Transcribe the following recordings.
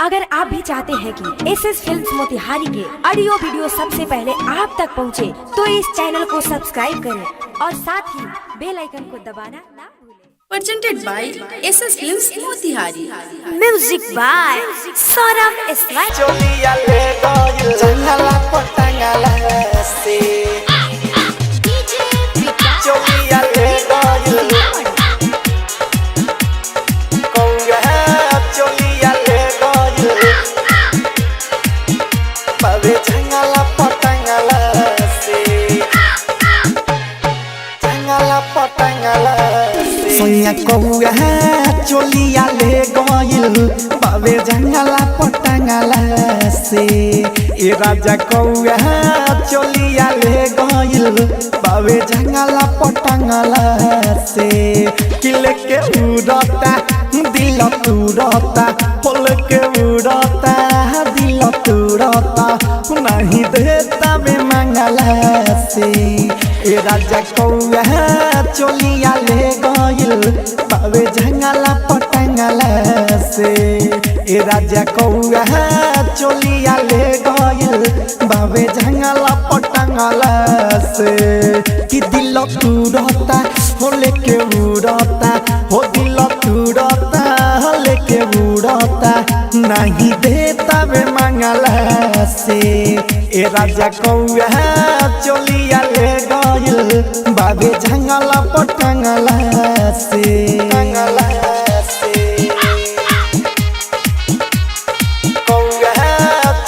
अगर आप भी चाहते हैं कि एसएस फिल्म्स मोतिहारी के ऑडियो वीडियो सबसे पहले आप तक पहुंचे, तो इस चैनल को सब्सक्राइब करें और साथ ही बेल आइकन को दबाना ना भूलें। Presented by SS Films Motihari. Music by Saurabh Islam. चोलिया ले गइल जंगला पटंगला से चोलिया ले गइल कौया चोलिया ले गइल पावे जंगला पटंगला से जंगला पटंगला से सोनिया कौया चोलिया ले गइल पावे जंगला पटंगला से ए राजा कौया चोलिया ले गइल पावे जंगला पटंगला से किले के उड़ता दिल तुरता फल के उड़ता दिल तुरता नहीं देता में मंगला से ए राजा कौया चोलिया ले गइल पावे जंगला पटंगला से ए राजा कौया चोलिया ले गइल बावे जंगला पटंगला से कि दिल तुरता हो लेके उड़ता हो दिल तुरता लेके उड़ता नहीं देता वे मंगला से ए राजा कौया चोलिया ले गइल बावे जंगला पटंगला से जंगला से कौया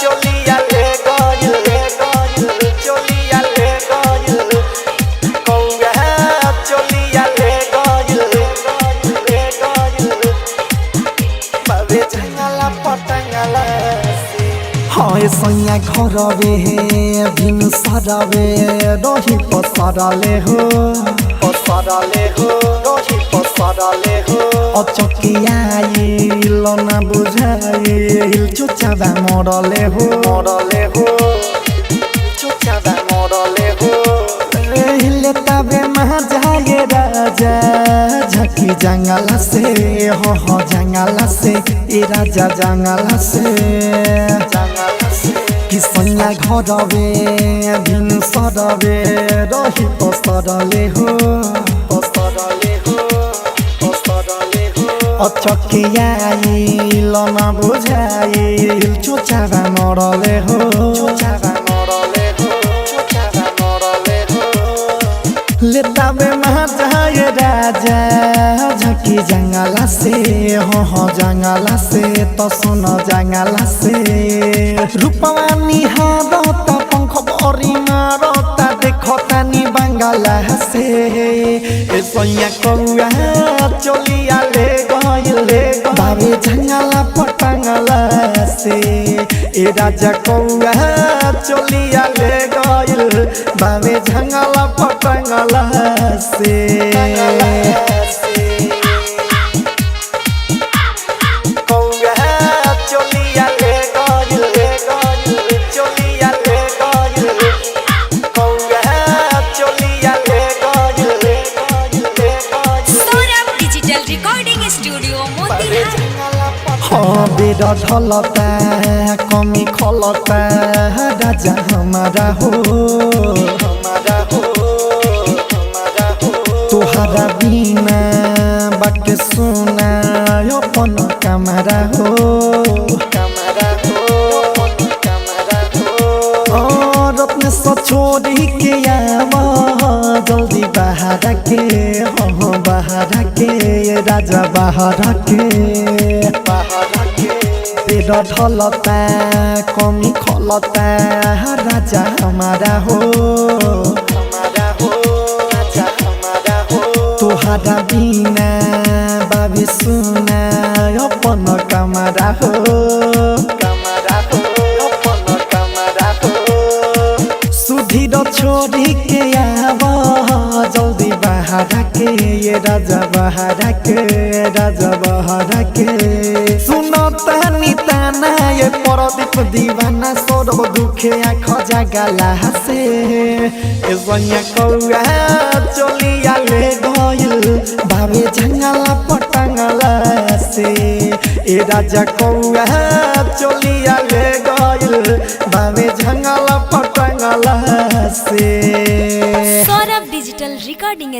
चोलिया ले गइल चोलिया ले गइल कौया चोलिया ले गइल बावे जंगला पटंगला से हाय सैया घरवे बिनु सरवे रही पसरले हो रही पसरले हो अचकियाइल ना बुझाइल चुचाबा मरले हो चुचाबा मरले हो हिले तबे महाजाए राजा झकी जंगला से हो जंगला से ए राजा जंगला से कि सैया घरवे बिनु सरवे रही पसरले हो अचकियाइल ना बुझाइल चुचाबा मरले हो लेता में महाजाए राजा झकी जंगला से हो जंगला से तो सुनो जंगला से रूपवा निहारता पंख भरी मारता देखता नी बंगला से ए सैया कौया चोलिया ले गइल बावे जंगला पटंगला से ए राजा कौया चोलिया ले गइल बावे जंगला पटंगला से कौया चोलिया ले गइल चोलिया ले गइल कौया चोलिया ले गइल Saurabh digital recording studio Motihari. हाँ बेड़ा ढलता कमी खलता राजा हमारा हो तुहरा बिना बात सुना अपन कमरा हो और अपने छोड़ी के आवा जल्दी बाहर के हो बाहर के राजा बाहर के पेड़ ढलता कमी खलता राजा हमारा हो तुहरा बिना बाबी सुना अपन कमरा हो सुधीर छोड़ी के आवा जल्दी बाहर के ये राजा बाहर के सुनता निताना ये परदीप दीवाना सौरभ दुखे आँख जगला से ए सैया कौया चोलिया ले गइल बावे जंगला पटंगला से ए राजा कौआ चोलिया ले गइल बावे झंगला पटंगला से। Saurabh digital recording